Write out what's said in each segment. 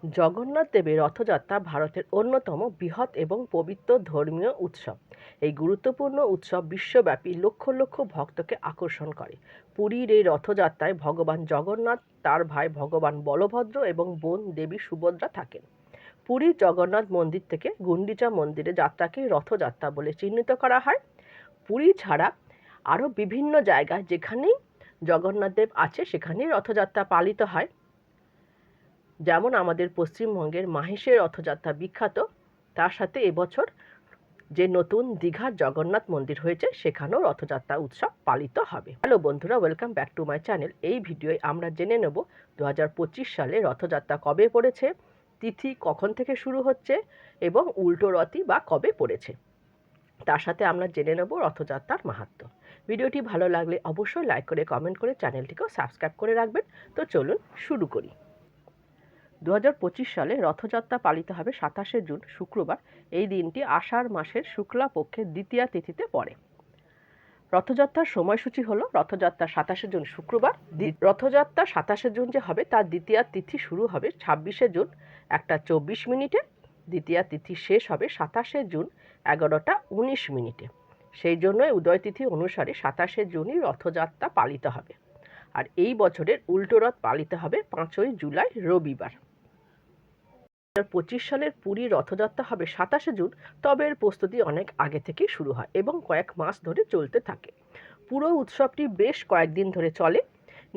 জগন্নাথ দেবের রথযাত্রা ভারতের অন্যতম বৃহৎ এবং পবিত্র ধর্মীয় উৎসব। এই গুরুত্বপূর্ণ উৎসব বিশ্বব্যাপী লক্ষ লক্ষ ভক্তকে আকর্ষণ করে। পুরীর এই রথযাত্রায় ভগবান জগন্নাথ, তার ভাই ভগবান বলভদ্র এবং বোন দেবী সুভদ্রা থাকেন। পুরীর জগন্নাথ মন্দির থেকে গুন্ডিচা মন্দিরে যাত্রাকে রথযাত্রা বলে চিহ্নিত করা হয়। পুরী ছাড়া আরও বিভিন্ন জায়গায় যেখানেই জগন্নাথ দেব আছে সেখানেই রথযাত্রা পালিত হয়। যেমন আমাদের পশ্চিমবঙ্গের মাহেশের রথযাত্রা বিখ্যাত, তার সাথে এবছর যে নতুন দীঘার জগন্নাথ মন্দির হয়েছে সেখানেও রথযাত্রা উৎসব পালিত হবে। হ্যালো বন্ধুরা, welcome back to my channel. এই ভিডিওয় আমরা জেনে নেব 2025 সালে রথযাত্রা কবে পড়েছে, তিথি কখন থেকে শুরু হচ্ছে এবং উল্টো রথই বা কবে পড়েছে। তার সাথে আমরা জেনে নেব রথযাত্রার মাহাত্ম্য। ভিডিওটি ভালো লাগলে অবশ্যই লাইক করে কমেন্ট করে চ্যানেলটিকেও সাবস্ক্রাইব করে রাখবেন। তো চলুন শুরু করি। 2025 সালে রথযাত্রা পালিত হবে 27শে জুন শুক্রবার। এই দিনটি আষাঢ় মাসের শুক্লা পক্ষের দ্বিতীয়া তিথিতে পড়ে। রথযাত্রার সময়সূচি হলো রথযাত্রা 27শে জুন শুক্রবার। রথযাত্রা 27শে জুন যে হবে তার দ্বিতীয়া তিথি শুরু হবে 26শে জুন 1টা 24 মিনিটে। দ্বিতীয়া তিথি শেষ হবে 27শে জুন 11টা 19 মিনিটে। সেই জন্যই উদয় তিথি অনুসারে 27শে জুনই রথযাত্রা পালিত হবে। আর এই বছরের উল্টো রথ পালিত হবে 5ই জুলাই রবিবার। 2025 সালের পুরী রথযাত্রা হবে 27শে জুন, তবে এর প্রস্তুতি অনেক আগে থেকেই শুরু হয় এবং কয়েক মাস ধরে চলতে থাকে। পুরো উৎসবটি বেশ কয়েকদিন ধরে চলে।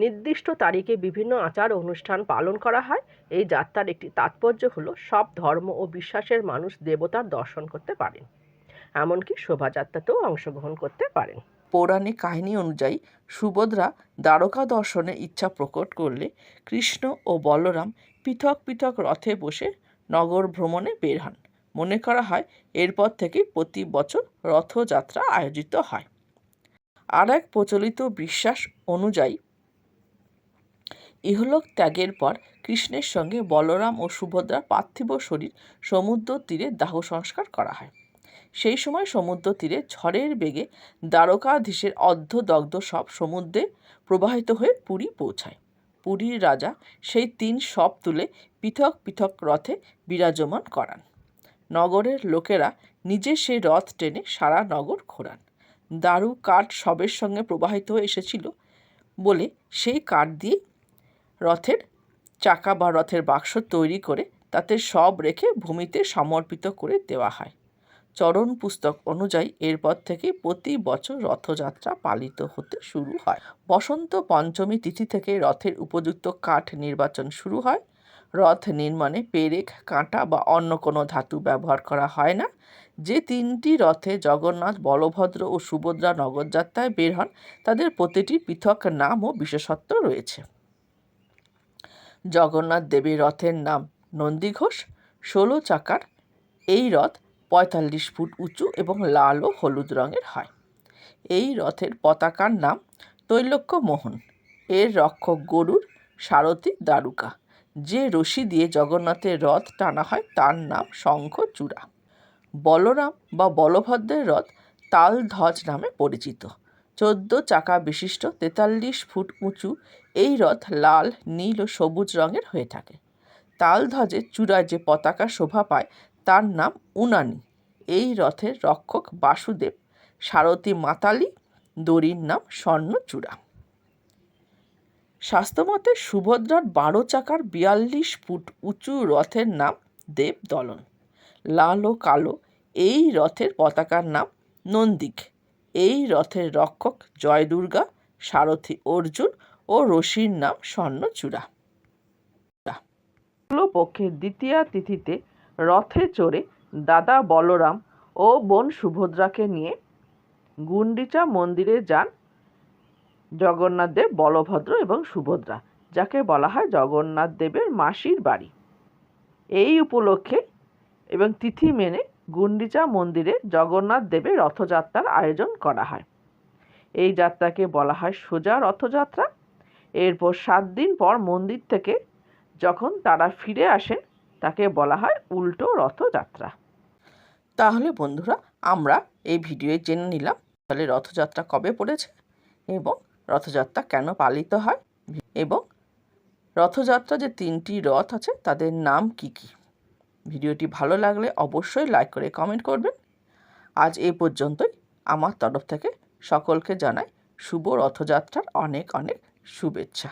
নির্দিষ্ট তারিখে বিভিন্ন আচার অনুষ্ঠান পালন করা হয়। এই যাত্রার একটি তাৎপর্য হলো সব ধর্ম ও বিশ্বাসের মানুষ দেবতার দর্শন করতে পারেন, এমনকি শোভাযাত্রাতেও অংশগ্রহণ করতে পারেন। পৌরাণিক কাহিনী অনুযায়ী সুভদ্রা দ্বারকা দর্শনের ইচ্ছা প্রকট করলে কৃষ্ণ ও বলরাম পৃথক পৃথক রথে বসে নগর ভ্রমণে বের হন। মনে করা হয় এরপর থেকে প্রতি বছর রথযাত্রা আয়োজিত হয়। আর এক প্রচলিত বিশ্বাস অনুযায়ী ইহলোক ত্যাগের পর কৃষ্ণের সঙ্গে বলরাম ও সুভদ্রার পার্থিব শরীর সমুদ্র তীরে দাহ সংস্কার করা হয়। সেই সময় সমুদ্র তীরে ঝড়ের বেগে দ্বারকাধীশের অর্ধদগ্ধ সব সমুদ্রে প্রবাহিত হয়ে পুরী পৌঁছায়। পুরীর রাজা সেই 3 শব তুলে পৃথক পৃথক রথে বিরাজমান করান। নগরের লোকেরা নিজে সেই রথ টেনে সারা নগর ঘোরান। দারু কাঠ সবের সঙ্গে প্রবাহিত হয়ে এসেছিল বলে সেই কাঠ দিয়ে রথের চাকা বা রথের বাক্স তৈরি করে তাতে সব রেখে ভূমিতে সমর্পিত করে দেওয়া হয়। চরণ পুস্তক অনুযায়ী এরপর থেকে প্রতি বছর রথযাত্রা পালিত হতে শুরু হয়। বসন্ত পঞ্চমী তিথি থেকে রথের উপযুক্ত কাঠ নির্বাচন শুরু হয়। রথ নির্মাণে পেরেক, কাঁটা বা অন্য কোনো ধাতু ব্যবহার করা হয় না। যে 3টি রথে জগন্নাথ, বলভদ্র ও সুভদ্রা নগরযাত্রায় বের হন তাদের প্রতিটি পৃথক নাম ও বিশেষত্ব রয়েছে। জগন্নাথ দেবের রথের নাম নন্দীঘোষ। 16 চাকার এই রথ 45 ফুট উঁচু এবং লাল ও হলুদ রঙের হয়। এই রথের পতাকার নাম তৈলক্য মোহন। এর রক্ষক গরুর, সারথি দারুকা। যে রশি দিয়ে জগন্নাথের রথ টানা হয় তার নাম শঙ্খচূড়া। বলরাম বা বলভদ্রের রথ তালধ্বজ নামে পরিচিত। 14 চাকা বিশিষ্ট 43 ফুট উঁচু এই রথ লাল, নীল ও সবুজ রঙের হয়ে থাকে। তালধ্বজের চূড়ায় যে পতাকা শোভা পায় তার নাম উনানি। এই রথের রক্ষক বাসুদেব, সারথি মাতালি, দড়ির নাম স্বর্ণচূড়া। শাস্ত্রমতে সুভদ্রার 12 চাকার 42 ফুট উঁচু রথের নাম দেবদলন। লাল ও কালো এই রথের পতাকার নাম নন্দিক। এই রথের রক্ষক জয় দুর্গা, সারথি অর্জুন ও রশির নাম স্বর্ণচূড়া। শুক্লপক্ষের দ্বিতীয়া তিথিতে রথে চড়ে দাদা বলরাম ও বোন সুভদ্রাকে নিয়ে গুন্ডিচা মন্দিরে যান জগন্নাথ দেব, বলভদ্র এবং সুভদ্রা, যাকে বলা হয় জগন্নাথ দেবের মাসির বাড়ি। এই উপলক্ষে এবং তিথি মেনে গুন্ডিচা মন্দিরে জগন্নাথ দেবের রথযাত্রার আয়োজন করা হয়। এই যাত্রাকে বলা হয় সোজা রথযাত্রা। এরপর 7 দিন পর মন্দির থেকে যখন তারা ফিরে আসেন তাকে বলা হয় উল্টো রথযাত্রা। তাহলে বন্ধুরা, আমরা এই ভিডিওয়ে জেনে নিলাম তাহলে রথযাত্রা কবে পড়েছে এবং রথযাত্রা কেন পালিত হয় এবং রথযাত্রা যে 3টি রথ আছে তাদের নাম কি কি? ভিডিওটি ভালো লাগলে অবশ্যই লাইক করে কমেন্ট করবেন। আজ এই পর্যন্তই। আমার তরফ থেকে সকলকে জানাই শুভ রথযাত্রার অনেক অনেক শুভেচ্ছা।